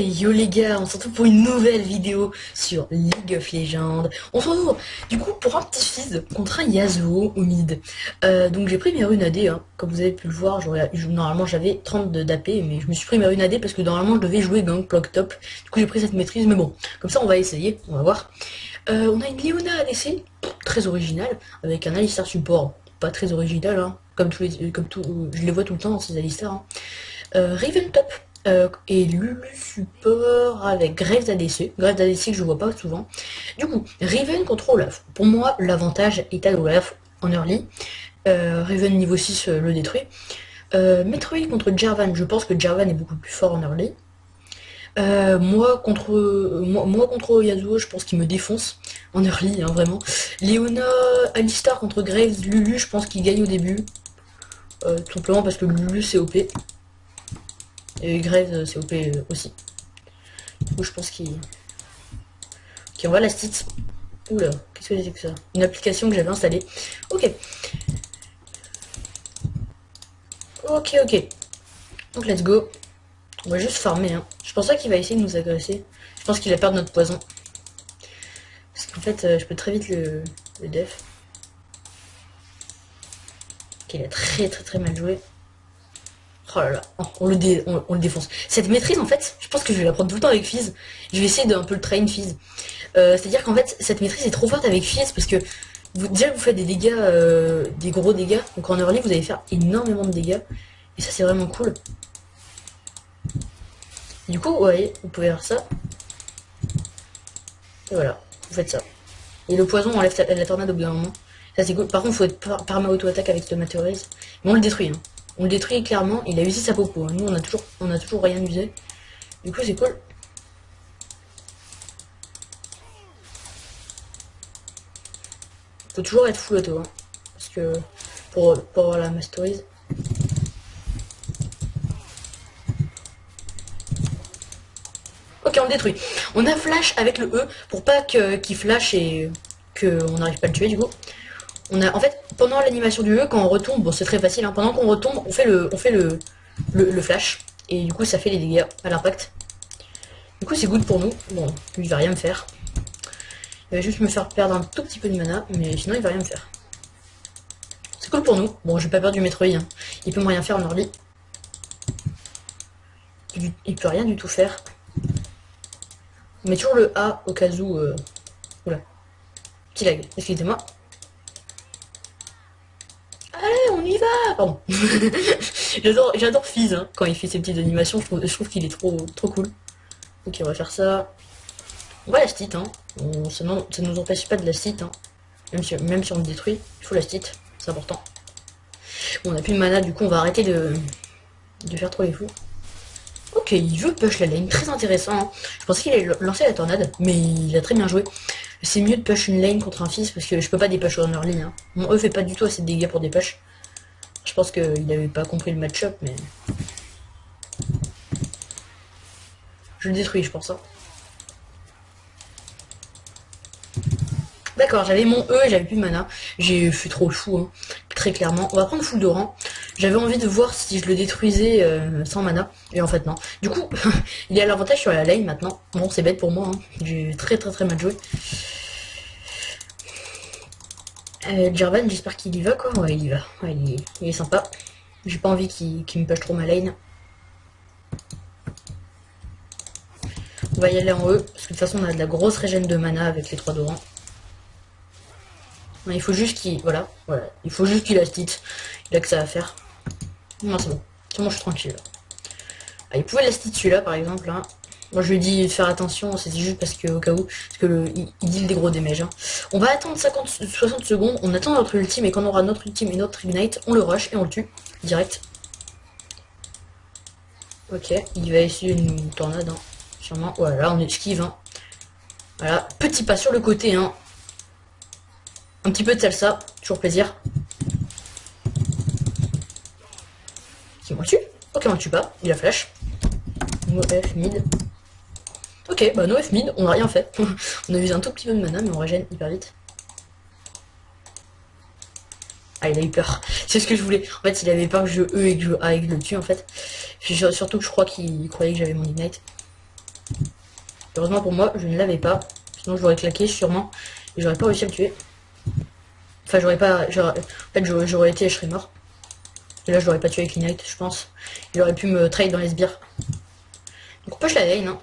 Yo les gars, on se retrouve pour une nouvelle vidéo sur League of Legends. On se retrouve du coup pour un petit fizz contre un Yasuo au mid. Donc j'ai pris mes runes AD, hein. Comme vous avez pu le voir, normalement j'avais 30 d'AP, mais je me suis pris mes runes AD parce que normalement je devais jouer Gangplank top. Du coup j'ai pris cette maîtrise, mais bon, comme ça on va essayer, on va voir. On a une Leona ADC, très originale, avec un Alistar support, pas très original, hein. Je les vois tout le temps dans ces Alistar, hein. Riven top. Et Lulu support avec Graves ADC. Graves ADC que je vois pas souvent. Du coup, Riven contre Olaf. Pour moi, l'avantage est à Olaf en early. Riven niveau 6 le détruit. Metroid contre Jarvan. Je pense que Jarvan est beaucoup plus fort en early. Moi contre Yasuo, je pense qu'il me défonce en early, hein, vraiment. Leona, Alistar contre Graves, Lulu, je pense qu'il gagne au début. Tout simplement parce que Lulu c'est OP. Et Graves c'est OP aussi. Du coup je pense qu'il envoie la stit. Oula, qu'est-ce que c'est que ça? Une application que j'avais installée. Ok. Ok. Donc let's go. On va juste farmer, hein. Je pense pas qu'il va essayer de nous agresser. Je pense qu'il a peur de notre poison. Parce qu'en fait je peux très vite le def. Ok, il a très mal joué. Oh là là, on le défonce. Cette maîtrise, en fait, je pense que je vais la prendre tout le temps avec Fizz. Je vais essayer d'un peu le train Fizz. C'est-à-dire qu'en fait, cette maîtrise est trop forte avec Fizz parce que déjà vous faites des dégâts, des gros dégâts. Donc en early, vous allez faire énormément de dégâts. Et ça, c'est vraiment cool. Et du coup, ouais, vous pouvez faire ça. Et voilà, vous faites ça. Et le poison enlève la tornade au bout d'un moment. Ça, c'est cool. Par contre, il faut être parma auto-attaque avec le Meteorize. Mais on le détruit, hein. On le détruit clairement, il a usé sa popo. Nous on a toujours rien usé. Du coup c'est cool. Faut toujours être full auto, hein, parce que pour avoir la masterise. Ok, on le détruit. On a flash avec le E pour pas qu'il flash et qu'on n'arrive pas à le tuer du coup. On a en fait pendant l'animation du E quand on retombe, bon c'est très facile, hein, pendant qu'on retombe on fait le flash et du coup ça fait les dégâts à l'impact. Du coup c'est good pour nous. Bon, lui il va rien me faire. Il va juste me faire perdre un tout petit peu de mana, mais sinon il va rien me faire. C'est cool pour nous. Bon, j'ai pas peur du Metroid, hein. Il peut me rien faire en early. Il peut rien du tout faire. On met toujours le A au cas où. Oula. Petit lag, excusez-moi. Allez, on y va. Pardon. J'adore Fizz, hein, quand il fait ses petites animations. Je trouve qu'il est trop cool. Ok, on va faire ça. On va la stit, hein. Ça nous empêche pas de la stit, hein. Même si on le détruit, il faut la stit. C'est important. Bon, on a plus de mana, du coup on va arrêter de faire trop les fous. Ok, il veut push la lane, très intéressant, hein. Je pensais qu'il allait lancer la tornade, mais il a très bien joué. C'est mieux de push une lane contre un fils parce que je peux pas dépush en early, hein. Mon E fait pas du tout assez de dégâts pour dépush. Je pense qu'il avait pas compris le match-up, mais... Je le détruis, je pense, hein. D'accord, j'avais mon E et j'avais plus de mana. J'ai fait trop fou, hein, très clairement. On va prendre full de rang. J'avais envie de voir si je le détruisais sans mana. Et en fait, non. Du coup, il a l'avantage sur la lane maintenant. Bon, c'est bête pour moi, hein. J'ai très mal joué. Jarvan, j'espère qu'il y va, quoi. Ouais, il y va. Ouais, il est sympa. J'ai pas envie qu'il me push trop ma lane. On va y aller en E. Parce que de toute façon, on a de la grosse régène de mana avec les 3 de rang. Il faut juste qu'il... Voilà. Il faut juste qu'il la stit. Il a que ça à faire. Non, c'est bon. C'est bon, je suis tranquille. Ah, il pouvait la stit celui-là, par exemple. Hein. Moi, je lui ai dit de faire attention. C'était juste parce que, au cas où. Parce que il deal des gros damage. Hein. On va attendre 60 secondes. On attend notre ultime. Et quand on aura notre ultime et notre ignite, on le rush et on le tue. Direct. Ok. Il va essayer une tornade. Hein. Sûrement. Voilà, on esquive. Hein. Voilà. Petit pas sur le côté. Hein. Un petit peu de salsa, toujours plaisir. Qui m'en tue? Ok, on le tue pas, il a flash. No F mid. Ok, bah no F mid, on a rien fait. On a usé un tout petit peu de mana, mais on régène hyper vite. Ah, il a eu peur. C'est ce que je voulais. En fait, il avait peur que je E et que je A et que je le tue, en fait. Surtout que je crois qu'il croyait que j'avais mon ignite. Heureusement pour moi, je ne l'avais pas. Sinon je l'aurais claqué sûrement. Et j'aurais pas réussi à le tuer. Enfin j'aurais pas. En fait j'aurais été et je serais mort. Et là je l'aurais pas tué avec l'Ignite, je pense. Il aurait pu me trade dans les sbires. Donc on push la lane, hein.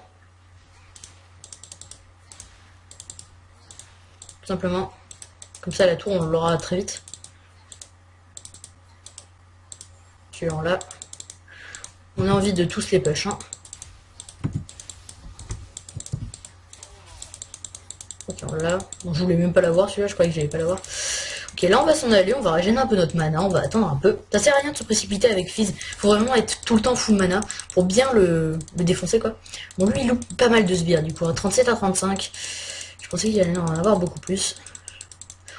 Tout simplement. Comme ça la tour on l'aura très vite. Celui-là là. On a envie de tous les push, hein. Ok, on l'a. Bon, je voulais même pas l'avoir celui-là, je croyais que j'allais pas l'avoir. Ok, là on va s'en aller, on va régénérer un peu notre mana, on va attendre un peu. Ça sert à rien de se précipiter avec Fizz, faut vraiment être tout le temps full mana pour bien le défoncer quoi. Bon lui il loupe pas mal de sbires du coup, 37 à 35. Je pensais qu'il allait en avoir beaucoup plus.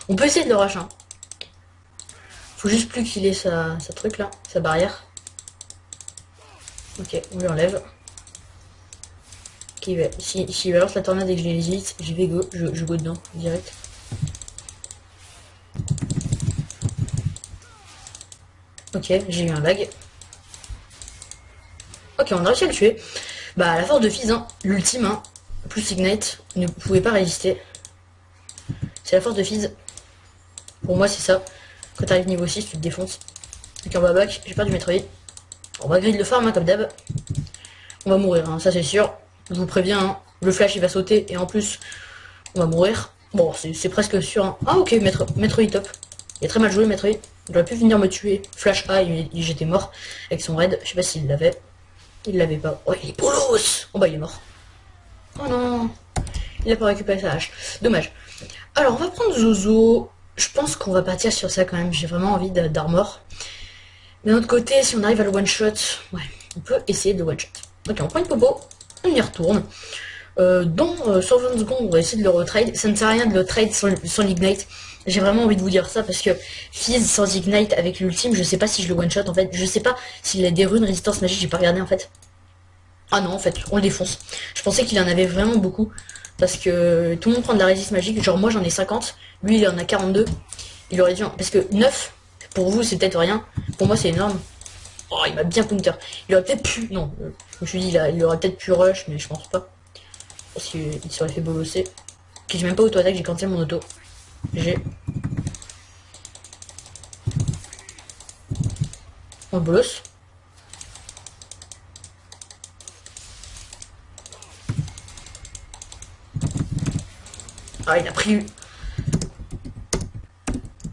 On peut essayer de le rush, hein. Faut juste plus qu'il ait sa truc là, sa barrière. Ok, on lui enlève. Ok, s'il balance la tornade et que je l'hésite, j'y vais go, je go dedans, direct. Ok, j'ai eu un lag. Ok, on a réussi à le tuer. Bah, à la force de Fizz, hein, l'ultime, hein, plus Ignite, ne pouvait pas résister. C'est la force de Fizz. Pour moi, c'est ça. Quand t'arrives niveau 6, tu te défonces. Ok, on va back, j'ai perdu mes Metroid. On va grid le farm, hein, comme d'hab. On va mourir, hein, ça c'est sûr. Je vous préviens, hein, le flash il va sauter et en plus, on va mourir. Bon, c'est presque sûr. Hein. Ah, ok, Metroid top. Il a très mal joué, Metroid. Il aurait pu venir me tuer. Flash A, j'étais mort avec son raid. Je sais pas s'il l'avait. Il l'avait pas. Oh, il est bolos. Oh bah, il est mort. Oh non. Il a pas récupéré sa hache. Dommage. Alors, on va prendre Zozo. Je pense qu'on va partir sur ça quand même. J'ai vraiment envie d'armor. D'un autre côté, si on arrive à le one-shot, ouais, on peut essayer de one-shot. Ok, on prend une popo. On y retourne. Dans 120 secondes, on va essayer de le retrade. Ça ne sert à rien de le trade sans l'ignite. J'ai vraiment envie de vous dire ça parce que Fizz sans ignite avec l'ultime, je sais pas si je le one shot en fait. Je sais pas s'il a des runes résistance magique, j'ai pas regardé en fait. Ah non, en fait, on le défonce. Je pensais qu'il en avait vraiment beaucoup parce que tout le monde prend de la résistance magique. Genre, moi j'en ai 50, lui il en a 42. Il aurait dû. Parce que 9, pour vous c'est peut-être rien. Pour moi c'est énorme. Oh, il m'a bien counter. Il aurait peut-être pu. Non, je me suis dit, il aurait peut-être pu rush, mais je pense pas. Parce qu'il serait fait bolosser. Ok, j'ai même pas auto-attaque, j'ai cancel mon auto. J'ai. On bolos. Ah, il a pris.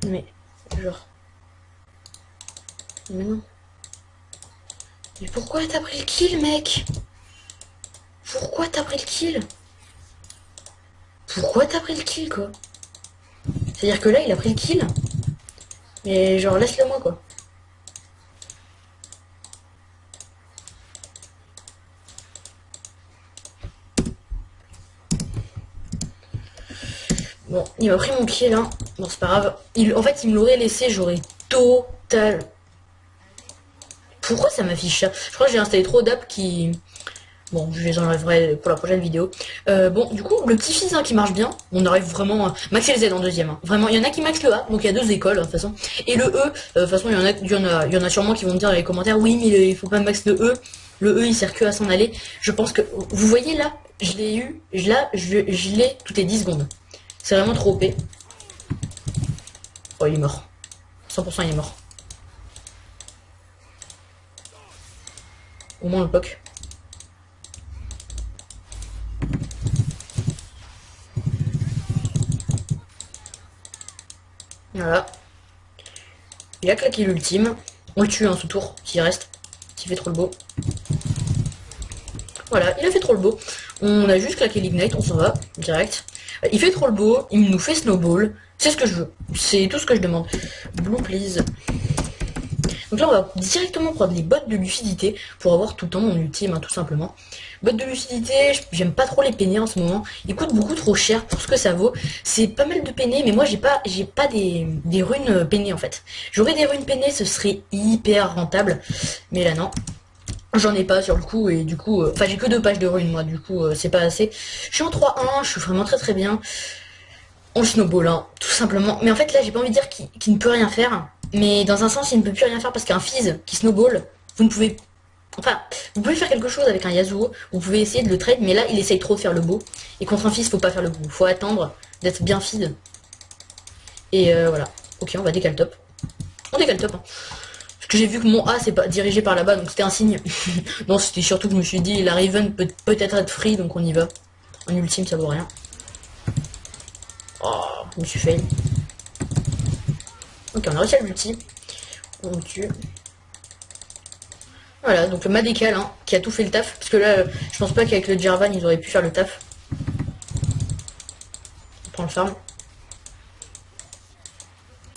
Mais, genre. Mais non. Mais pourquoi t'as pris le kill, mec? Pourquoi t'as pris le kill? Pourquoi t'as pris le kill, quoi? C'est-à-dire que là, il a pris le kill. Mais genre, laisse-le moi, quoi. Bon, il m'a pris mon kill, hein. Bon, c'est pas grave. En fait, il me l'aurait laissé, j'aurais total... Pourquoi ça m'affiche ça? Je crois que j'ai installé trop d'apps qui... Bon, je les enlèverai pour la prochaine vidéo. Bon, du coup, le petit Fizz hein, qui marche bien, on arrive vraiment à maxer le Z en deuxième. Hein. Vraiment, il y en a qui max le A, donc il y a deux écoles, de toute façon. Et le E, de toute façon, il y en a sûrement qui vont me dire dans les commentaires, oui, mais il faut pas max le E. Le E, il sert que à s'en aller. Je pense que, vous voyez là, je l'ai eu, là, je l'ai toutes les 10 secondes. C'est vraiment trop OP. Oh, il est mort. 100% il est mort. Au moins le poke. Voilà. Il a claqué l'ultime. On le tue hein, ce tour, s'il reste. S'il fait trop le beau. Voilà, il a fait trop le beau. On a juste claqué l'ignite, on s'en va, direct. Il fait trop le beau, il nous fait snowball. C'est ce que je veux. C'est tout ce que je demande. Blue, please. Donc là, on va directement prendre les bottes de lucidité pour avoir tout le temps mon ultime, hein, tout simplement. Bottes de lucidité, j'aime pas trop les peignés en ce moment. Ils coûtent beaucoup trop cher pour ce que ça vaut. C'est pas mal de peignés, mais moi, j'ai pas des runes peinées, en fait. J'aurais des runes peinées, ce serait hyper rentable. Mais là, non. J'en ai pas sur le coup et du coup, enfin j'ai que 2 pages de runes moi, du coup c'est pas assez. Je suis en 3-1, je suis vraiment très bien. On le snowball, hein, tout simplement. Mais en fait là j'ai pas envie de dire qu'il ne peut rien faire. Mais dans un sens il ne peut plus rien faire parce qu'un Fizz qui snowball, vous ne pouvez Enfin, vous pouvez faire quelque chose avec un Yasuo, vous pouvez essayer de le trade, mais là il essaye trop de faire le beau. Et contre un fils, faut pas faire le beau, faut attendre d'être bien feed. Et voilà. Ok, on va décal top. On décale top. Hein. Parce que j'ai vu que mon A c'est pas dirigé par là-bas, donc c'était un signe. Non, c'était surtout que je me suis dit la Riven peut peut-être être free, donc on y va. En ultime, ça vaut rien. Oh, je me suis fail. Ok, on a réussi à l'ulti. On le tue. Voilà, donc le Madécal hein, qui a tout fait le taf. Parce que là, je pense pas qu'avec le Jarvan, ils auraient pu faire le taf. On prend le farm.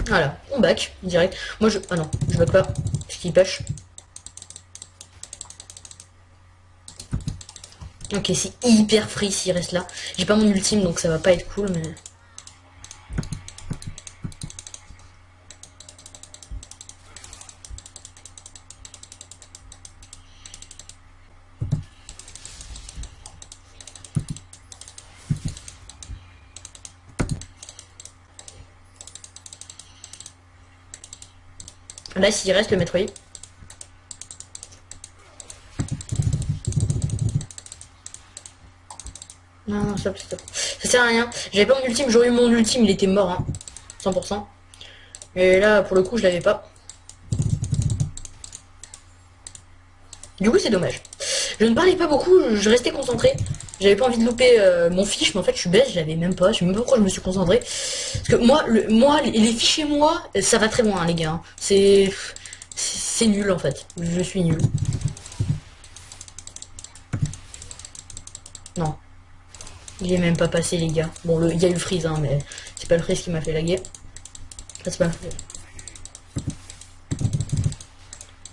Voilà, on back direct. Moi je. Ah non, je back pas. Parce qu'il push. Ok, c'est hyper free s'il reste là. J'ai pas mon ultime donc ça va pas être cool, mais. Là, s'il reste le Metroid. Non, non, stop, stop. Ça sert à rien. J'avais pas mon ultime, j'aurais eu mon ultime, il était mort, hein. 100%. Et là, pour le coup, je l'avais pas. Du coup, c'est dommage. Je ne parlais pas beaucoup, je restais concentré. J'avais pas envie de louper mon fiche, mais en fait, je suis bête, je l'avais même pas. Je sais même pas pourquoi je me suis concentré. Parce que moi, les fichiers, moi, ça va très loin, hein, les gars. C'est nul, en fait. Je suis nul. Non. Il est même pas passé, les gars. Bon, il y a eu le freeze, hein, mais c'est pas le freeze qui m'a fait laguer. Ça, c'est pas...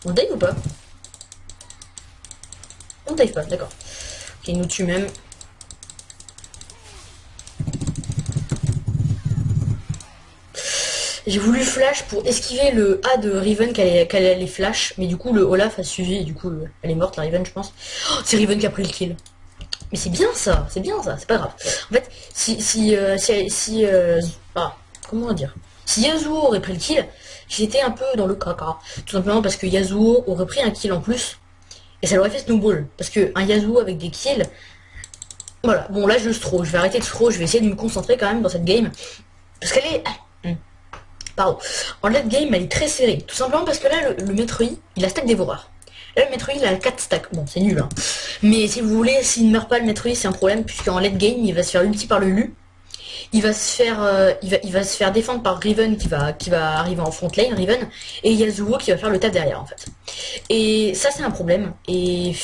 On dive ou pas? On dive pas, d'accord. Ok, il nous tue même. J'ai voulu flash pour esquiver le A de Riven qu'elle allait flash, mais du coup le Olaf a suivi et du coup elle est morte la Riven je pense. Oh, c'est Riven qui a pris le kill. Mais c'est bien ça, c'est pas grave. En fait, ah, comment dire, si Yasuo aurait pris le kill, j'étais un peu dans le caca. Tout simplement parce que Yasuo aurait pris un kill en plus et ça l'aurait fait snowball. Parce que un Yasuo avec des kills, voilà. Bon là je straw, je vais arrêter de straw, je vais essayer de me concentrer quand même dans cette game parce qu'elle est pardon. En late game, elle est très serrée. Tout simplement parce que là, le Metroid, il a stack dévoreur. Là, le Metroid, il a 4 stacks. Bon, c'est nul, hein. Mais si vous voulez, s'il ne meurt pas le Metroid, c'est un problème, puisqu'en late game, il va se faire ulti par le Lu. Il va se faire, il va se faire défendre par Riven qui va arriver en front lane, Riven, et Yasuo qui va faire le taf derrière, en fait. Et ça, c'est un problème. Et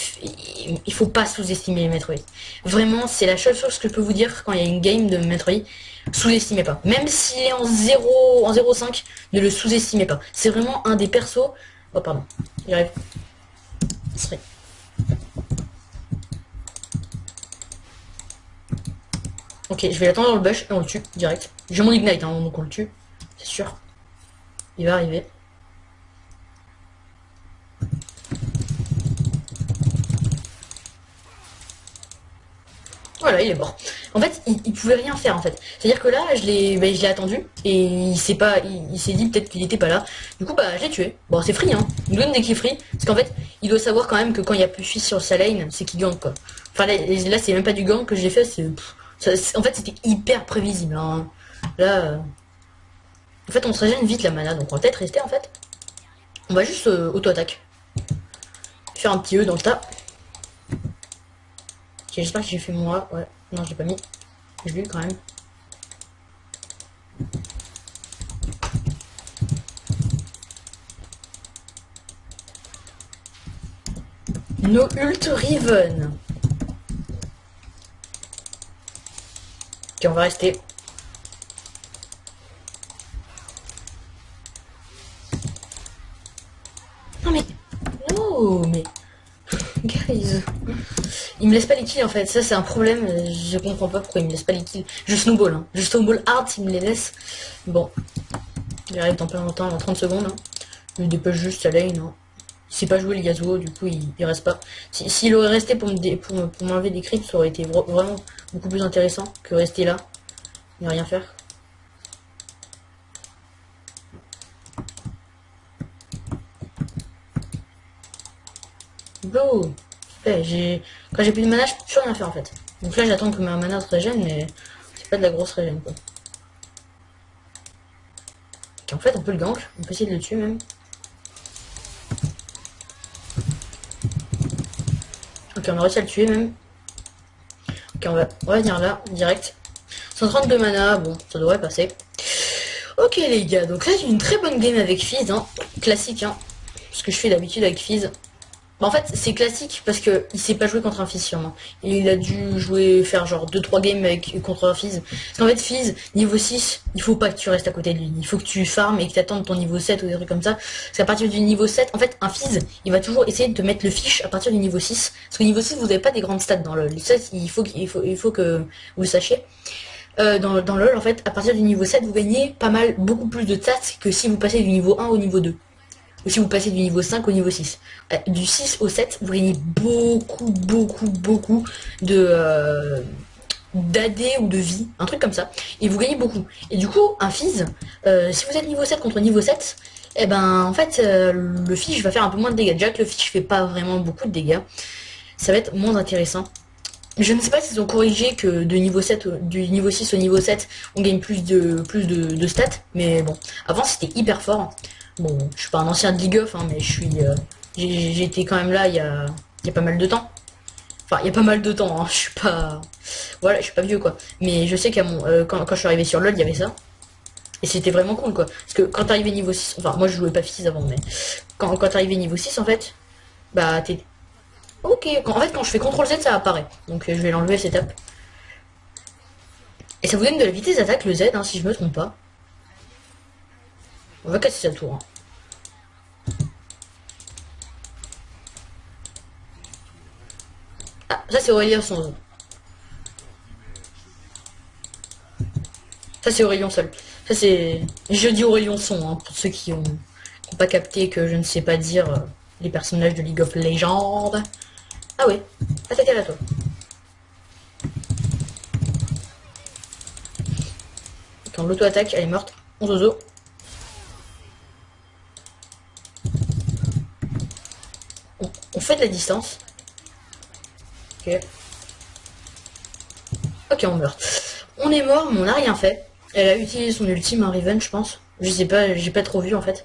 il faut pas sous-estimer les Metroid. Vraiment, c'est la seule chose que je peux vous dire quand il y a une game de Metroid. Sous-estimez pas. Même s'il est en 0, en 0,5, ne le sous-estimez pas. C'est vraiment un des persos. Oh, pardon. J'y arrive. Ok, je vais l'attendre dans le bush et on le tue direct. J'ai mon ignite, hein, donc on le tue. C'est sûr. Il va arriver. Voilà, il est mort. En fait, il pouvait rien faire en fait. C'est-à-dire que là, je l'ai attendu et il s'est pas, il s'est dit peut-être qu'il était pas là. Du coup, bah, je l'ai tué. Bon, c'est free, hein. Il donne des kills free parce qu'en fait, il doit savoir quand même que quand il y a plus de fils sur sa lane, c'est qu'il gank quoi. Enfin là c'est même pas du gank que j'ai fait, en fait, c'était hyper prévisible. Hein. Là, en fait, on se régène vite la mana, donc on va peut-être rester en fait. On va juste auto-attaque. Faire un petit E dans le tas. Ok, j'espère que j'ai fait moi. Ouais, non, je l'ai pas mis. Je l'ai eu quand même. No ult Riven. Ok, on va rester. Non mais... Oh, mais... Guys... Il me laisse pas les kills en fait, ça c'est un problème, je comprends pas pourquoi il me laisse pas les kills. Je snowball, hein. Je snowball hard s'il me les laisse. Bon, il arrive dans pas longtemps, dans 30 secondes. Hein. Il dépêche juste sa lane. Hein. Il sait pas jouer le Yasuo, du coup il reste pas. S'il aurait resté pour m'enlever des creeps, ça aurait été vraiment beaucoup plus intéressant que rester là, ne rien faire. complot. Ouais, quand j'ai plus de mana, je peux plus rien faire en fait. Donc là, j'attends que ma mana se régène, mais c'est pas de la grosse régène quoi. Ok, en fait, on peut le gank, on peut essayer de le tuer même. Ok, on a réussi à le tuer même. Ok, on va venir là, direct. 132 mana, bon, ça devrait passer. Ok les gars, donc là j'ai une très bonne game avec Fizz, hein. Classique, hein. Ce que je fais d'habitude avec Fizz. Bah, en fait, c'est classique parce que il sait pas jouer contre un Fizz sûrement. Il a dû faire genre 2-3 games contre un Fizz. Parce qu'en fait, Fizz, niveau 6, il faut pas que tu restes à côté de lui. Il faut que tu farmes et que tu attendes ton niveau 7 ou des trucs comme ça. Parce qu'à partir du niveau 7, en fait, un Fizz, il va toujours essayer de te mettre le fiche à partir du niveau 6. Parce que niveau 6, vous avez pas des grandes stats dans LoL. Ça, il faut que vous le sachiez. Dans LoL, en fait, à partir du niveau 7, vous gagnez beaucoup plus de stats que si vous passez du niveau 1 au niveau 2. Ou si vous passez du niveau 5 au niveau 6. Du 6 au 7, vous gagnez beaucoup de d'AD ou de vie, un truc comme ça. Et vous gagnez beaucoup. Et du coup, un Fizz, si vous êtes niveau 7 contre niveau 7, eh ben en fait, le fiche va faire un peu moins de dégâts. Déjà que le fiche fait pas vraiment beaucoup de dégâts. Ça va être moins intéressant. Je ne sais pas s'ils ont corrigé que du niveau 6 au niveau 7, on gagne plus de stats. Mais bon, avant c'était hyper fort. Bon, je suis pas un ancien de League of, hein, mais j'ai été quand même là il y a pas mal de temps. Enfin, il y a pas mal de temps, hein, je suis pas... Voilà, je suis pas vieux, quoi. Mais je sais qu'à quand je suis arrivé sur LoL, il y avait ça. Et c'était vraiment cool, quoi. Parce que quand t'arrivais niveau 6... Enfin, moi, je jouais pas Fizz avant, mais... Quand t'arrivais niveau 6, en fait... Bah, t'es... Ok, en fait, quand je fais CTRL Z, ça apparaît. Donc, je vais l'enlever, cette étape. Et ça vous donne de la vitesse d'attaque, le Z, hein, si je me trompe pas. On va casser sa tour, hein. Ah, ça c'est Aurélien son. Ça c'est Aurélien seul. Ça c'est... Je dis Aurélien son, hein, pour ceux qui ont pas capté que je ne sais pas dire les personnages de League of Legends. Ah ouais, attaquez là toi. Quand l'auto-attaque, elle est morte. On zozo. On fait de la distance. Ok. Ok, on meurt. On est mort, mais on n'a rien fait. Elle a utilisé son ultime, un Riven, je pense. Je sais pas, j'ai pas trop vu en fait.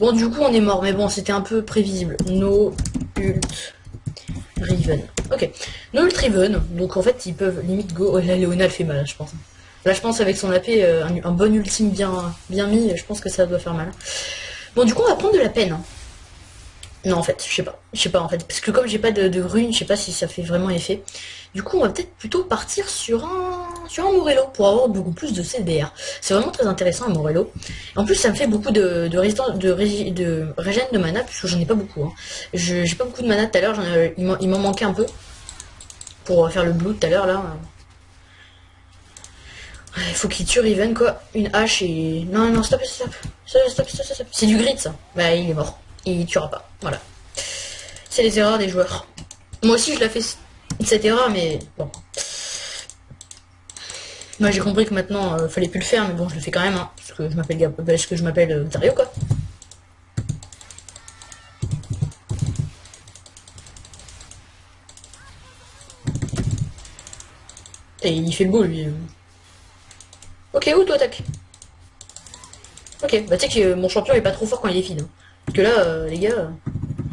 Bon, du coup, on est mort, mais bon, c'était un peu prévisible. No ult Riven. Ok. No ult Riven. Donc en fait, ils peuvent limite go. Oh, la Léona, elle fait mal, je pense. Là, je pense avec son AP, un bon ultime bien mis, je pense que ça doit faire mal. Bon, du coup, on va prendre de la peine. Hein. Non, en fait, je sais pas. Je sais pas, en fait. Parce que comme j'ai pas de rune, je sais pas si ça fait vraiment effet. Du coup, on va peut-être plutôt partir sur un Morello pour avoir beaucoup plus de CDR. C'est vraiment très intéressant, un Morello. En plus, ça me fait beaucoup de résistance, de régène de mana, puisque j'en ai pas beaucoup. Hein. J'ai pas beaucoup de mana tout à l'heure, il m'en manquait un peu. Pour faire le blue tout à l'heure, là. Il faut qu'il tue Riven, quoi. Une hache et... Non, non, stop. C'est du grid, ça. Bah, il est mort. Il tuera pas. Voilà. C'est les erreurs des joueurs. Moi aussi, je l'ai fait cette erreur, mais bon. Moi, j'ai compris que maintenant, fallait plus le faire, mais bon, je le fais quand même, hein, parce que je m'appelle Dario, quoi. Et il fait le beau, lui. Ok, où toi attaque? Ok, bah tu sais que mon champion est pas trop fort quand il est feed. Hein. Parce que là, les gars,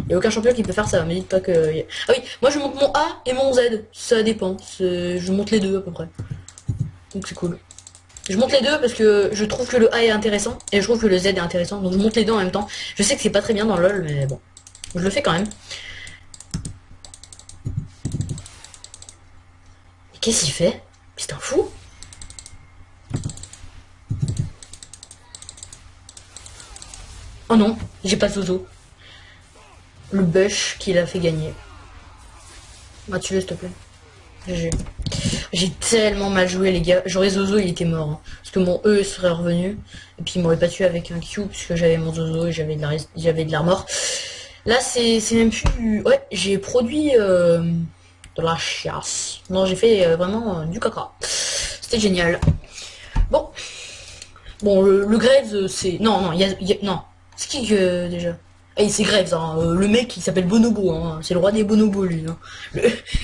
il a aucun champion qui peut faire ça. Me dites pas que... Ah oui, moi je monte mon A et mon Z. Ça dépend. Je monte les deux à peu près. Donc c'est cool. Je monte les deux parce que je trouve que le A est intéressant et je trouve que le Z est intéressant. Donc je monte les deux en même temps. Je sais que c'est pas très bien dans LoL, mais bon. Je le fais quand même. Qu'est-ce qu'il fait? C'est un fou. Oh non, j'ai pas Zozo. Le bush qu'il a fait gagner. Ah, tu le s'il te plaît. GG. J'ai tellement mal joué les gars. J'aurais Zozo, il était mort. Hein. Parce que mon E serait revenu. Et puis il m'aurait pas tué avec un Q puisque j'avais mon Zozo et j'avais de l'armor. Là c'est même plus... Ouais, j'ai produit de la chiasse. Non, j'ai fait vraiment du caca. C'était génial. Bon. Bon, le Graves c'est... Non, non, non. C'est qui que déjà? Et c'est Graves, hein. Le mec il s'appelle Bonobo, hein. C'est le roi des bonobos lui. Hein.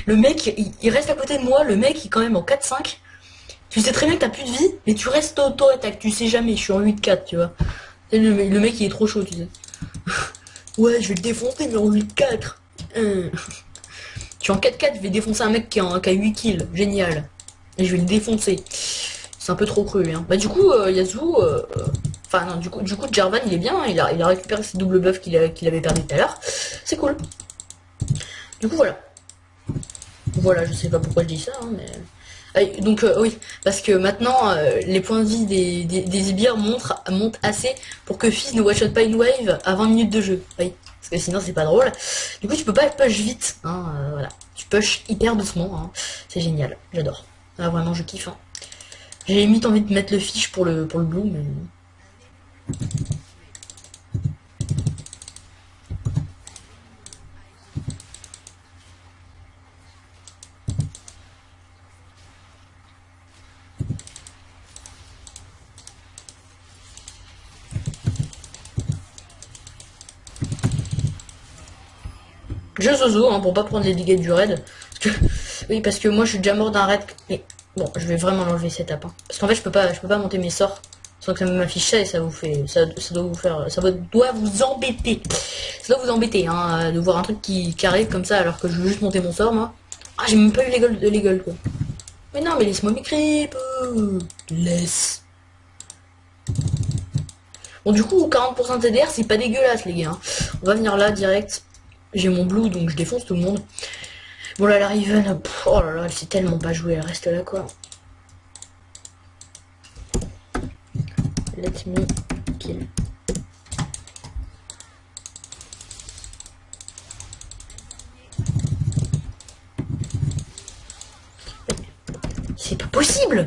Le mec il reste à côté de moi, le mec il est quand même en 4-5. Tu sais très bien que t'as plus de vie, mais tu restes auto-attaque, tu sais jamais, je suis en 8-4, tu vois. Et le mec il est trop chaud, tu sais. Ouais, je vais le défoncer, mais en 8-4. Je suis en 4-4, je vais défoncer un mec qui a 8 kills, génial. Et je vais le défoncer. C'est un peu trop cru, hein. Bah du coup, Yasuo, enfin non, du coup, Jarvan il est bien, hein. Il a récupéré ses double buffs qu'il avait perdu tout à l'heure. C'est cool. Du coup, voilà. Voilà, je sais pas pourquoi je dis ça, hein, mais... Donc oui, parce que maintenant les points de vie des sbires montent assez pour que Fizz ne one-shot pas une wave à 20 minutes de jeu. Oui, parce que sinon c'est pas drôle. Du coup tu peux pas push vite, hein, voilà. Tu push hyper doucement, hein. C'est génial, j'adore. Ah, vraiment je kiffe. Hein. J'ai limite envie de mettre le fiche pour le blue, mais... Je zozo, hein, pour pas prendre les dégâts du raid. Parce que... Oui, parce que moi je suis déjà mort d'un raid. Mais bon, je vais vraiment l'enlever cette étape. Hein. Parce qu'en fait je peux pas monter mes sorts sans que ça m'affiche ça et ça vous fait. Ça doit vous faire. Doit vous embêter. Ça doit vous embêter, hein, de voir un truc qui arrive comme ça alors que je veux juste monter mon sort moi. Ah j'ai même pas eu les gueules quoi. Mais non mais laisse-moi mes creeps. Laisse. Bon du coup 40% de TDR c'est pas dégueulasse les gars. Hein. On va venir là direct. J'ai mon blue donc je défonce tout le monde. Bon là la Riven, oh là là, elle sait tellement pas jouer, elle reste là quoi. Let me kill. C'est pas possible.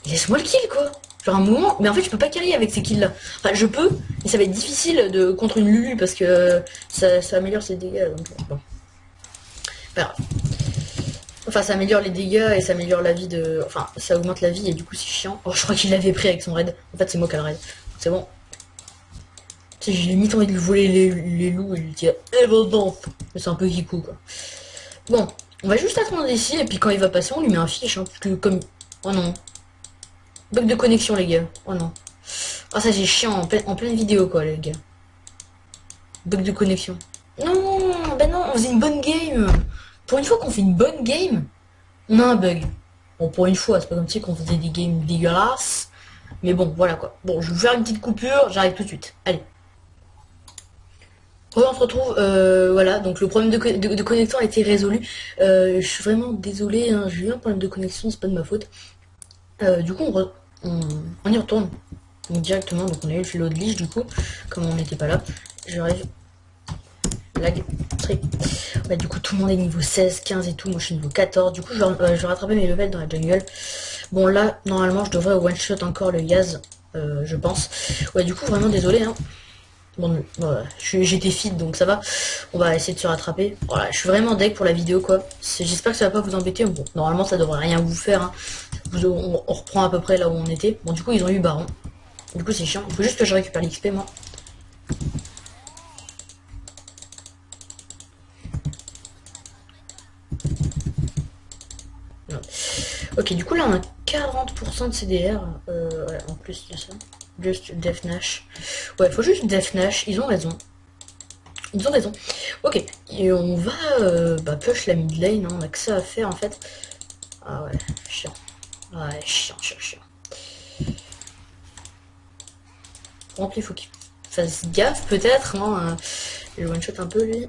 Laisse-moi le kill quoi. Genre un moment, mais en fait je peux pas carry avec ces kills là. Enfin je peux, mais ça va être difficile de contre une Lulu parce que ça améliore ses dégâts. Donc, bon. Pas grave. Enfin ça améliore les dégâts et ça améliore la vie de... Enfin ça augmente la vie et du coup c'est chiant. Oh je crois qu'il l'avait pris avec son raid. En fait c'est moi qui ai le raid. C'est bon. J'ai limite envie de lui voler les loups et lui dire eh ben non. Mais c'est un peu kikou quoi. Bon, on va juste attendre ici et puis quand il va passer on lui met un fiche hein, parce que comme... Oh non. Bug de connexion les gars. Oh non. Oh ça c'est chiant en pleine vidéo quoi les gars. Bug de connexion. Non, ben non, on faisait une bonne game. Pour une fois qu'on fait une bonne game, on a un bug. Bon pour une fois, c'est pas comme si qu'on faisait des games dégueulasses. Mais bon, voilà quoi. Bon, je vais vous faire une petite coupure, j'arrive tout de suite. Allez. On se retrouve, voilà, donc le problème de connexion a été résolu. Je suis vraiment désolé, hein, j'ai eu un problème de connexion, c'est pas de ma faute. Du coup, on y retourne. Donc directement, donc on a eu le load glitch du coup, comme on n'était pas là. J'arrive. Lag. Très. Ouais, du coup, tout le monde est niveau 16, 15 et tout. Moi, je suis niveau 14. Du coup, je vais rattraper mes levels dans la jungle. Bon, là, normalement, je devrais one-shot encore le Yaz, je pense. Ouais, du coup, vraiment désolé, hein. Bon, voilà, j'étais fit donc ça va. On va essayer de se rattraper. Voilà, je suis vraiment deck pour la vidéo quoi. J'espère que ça va pas vous embêter. Bon, normalement ça devrait rien vous faire. Hein. On reprend à peu près là où on était. Bon, du coup ils ont eu Baron. Du coup c'est chiant. Il faut juste que je récupère l'XP moi. Non. Ok, du coup là on a 40% de CDR. Ouais, en plus de ça. Juste Def Nash. Ouais, faut juste Def Nash. Ils ont raison. Ils ont raison. Ok, et on va push la mid lane, hein. On a que ça à faire en fait. Ah ouais, chiant. Ouais, chiant. Rempli, faut qu'il fasse gaffe peut-être, hein. Le one shot un peu lui.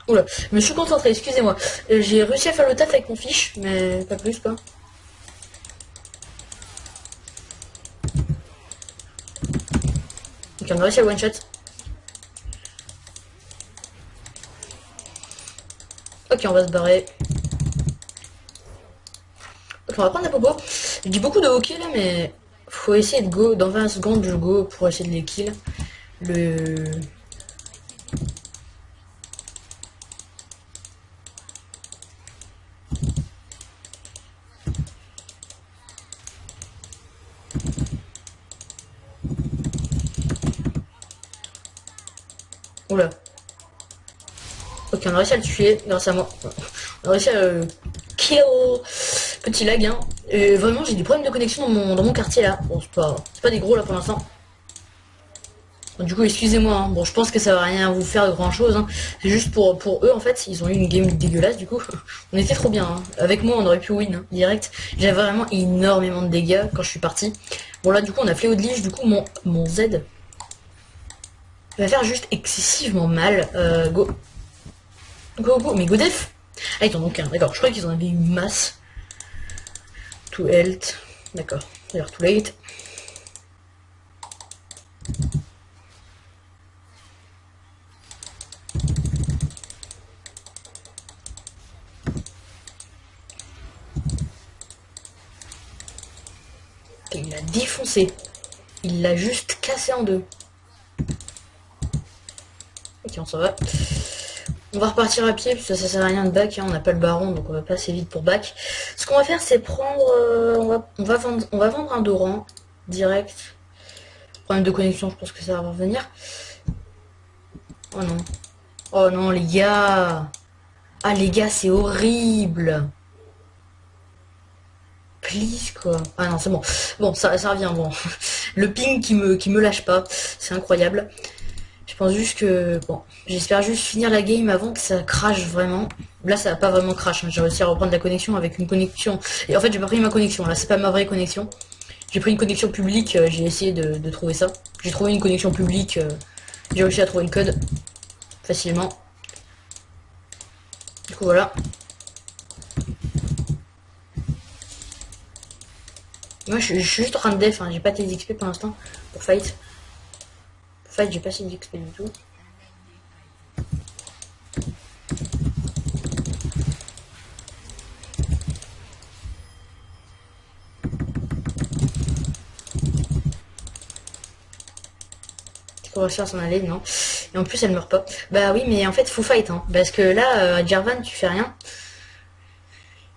Oula, mais je suis concentré, excusez-moi. J'ai réussi à faire le taf avec mon fiche, mais pas plus quoi. Ok, on a réussi à one shot. Ok, on va se barrer. Ok, on va prendre des popos. Je dis beaucoup de hockey là, mais faut essayer de go. Dans 20 secondes, je go pour essayer de les kill. Le... Oula. Ok, on a réussi à le tuer grâce à moi. On a réussi à le kill. Petit lag, hein. Et vraiment, j'ai des problèmes de connexion dans mon quartier là. Bon, c'est pas des gros là pour l'instant. Bon, du coup, excusez-moi. Hein. Bon, je pense que ça va rien vous faire de grand chose. Hein. C'est juste pour eux en fait. Ils ont eu une game dégueulasse du coup. On était trop bien. Hein. Avec moi, on aurait pu win hein, direct. J'avais vraiment énormément de dégâts quand je suis parti. Bon, là, du coup, on a fléau de lige. Du coup, mon Z va faire juste excessivement mal. Go. Go, go. Mais go def. Ah, ils en ont qu'un. D'accord. Je croyais qu'ils en avaient une masse. To health. D'accord. D'ailleurs, too late. Il l'a défoncé. Il l'a juste cassé en deux. Ok, on s'en va. On va repartir à pied, parce que ça sert à rien de back, hein, on n'a pas le baron, donc on va pas assez vite pour back. Ce qu'on va faire, c'est prendre... on va vendre un Doran, direct. Problème de connexion, je pense que ça va revenir. Oh non. Oh non, les gars. Ah, les gars, c'est horrible. Please, quoi. Ah non, c'est bon. Bon, ça revient, bon. Le ping qui me lâche pas, c'est incroyable. Je pense juste que... Bon, j'espère juste finir la game avant que ça crache vraiment. Là, ça va pas vraiment crash. Hein. J'ai réussi à reprendre la connexion avec une connexion. Et en fait, j'ai pas pris ma connexion. Là, c'est pas ma vraie connexion. J'ai pris une connexion publique. J'ai essayé de trouver ça. J'ai trouvé une connexion publique. J'ai réussi à trouver le code facilement. Du coup, voilà. Moi, je suis juste en train de def. Hein. J'ai pas tes XP pour l'instant. Pour fight. Pour fight, j'ai pas assez d'XP du tout. On va se faire s'en aller, non. Et en plus, elle meurt pas. Bah oui, mais en fait, faut fight, hein. Parce que là, Jarvan, tu fais rien.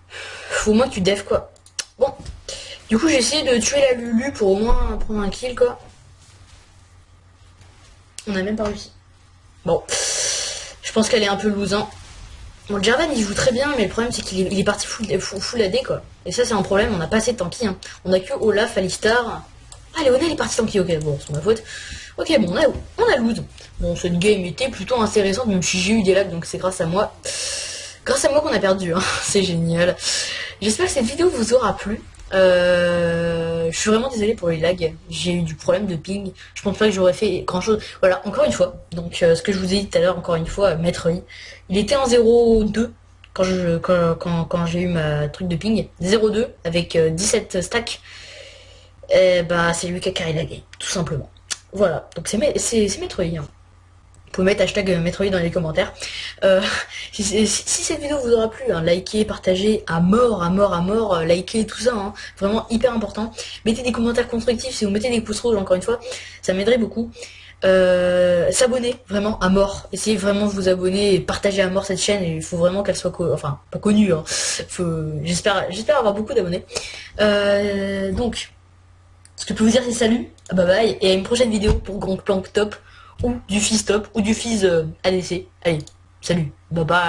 Faut au moins que tu def, quoi. Bon. Du coup, j'ai essayé de tuer la Lulu pour au moins prendre un kill, quoi. On a même pas réussi. Bon. Je pense qu'elle est un peu losant. Bon, Jarvan, il joue très bien, mais le problème, c'est qu'il est parti full AD, quoi. Et ça, c'est un problème. On n'a pas assez de tanky, hein. On a que Olaf, Alistar. Ah, Léonel est parti tanky, ok. Bon, c'est ma faute. Ok, bon, on a lose. Bon, cette game était plutôt intéressante, même si j'ai eu des lags, donc c'est grâce à moi. Grâce à moi qu'on a perdu, hein. C'est génial. J'espère que cette vidéo vous aura plu. Je suis vraiment désolée pour les lags. J'ai eu du problème de ping. Je pense pas que j'aurais fait grand chose. Voilà, encore une fois. Donc, ce que je vous ai dit tout à l'heure, encore une fois, Maître I. Il était en 0,2 quand j'ai eu ma truc de ping. 0,2 avec 17 stacks. Et bah, c'est lui qui a carré la game, tout simplement. Voilà, donc c'est Maître I. Hein. Vous pouvez mettre hashtag Metroid dans les commentaires. Si cette vidéo vous aura plu, hein, likez, partagez à mort, likez tout ça, hein, vraiment hyper important. Mettez des commentaires constructifs, si vous mettez des pouces rouges encore une fois, ça m'aiderait beaucoup. S'abonner vraiment à mort, essayez vraiment de vous abonner et partager à mort cette chaîne. Il faut vraiment qu'elle soit enfin pas connue. Hein. J'espère avoir beaucoup d'abonnés. Donc, ce que je peux vous dire c'est salut, bye bye et à une prochaine vidéo pour Gangplank Top. Ou du fils top, ou du fils ADC. Allez, salut, bye bye.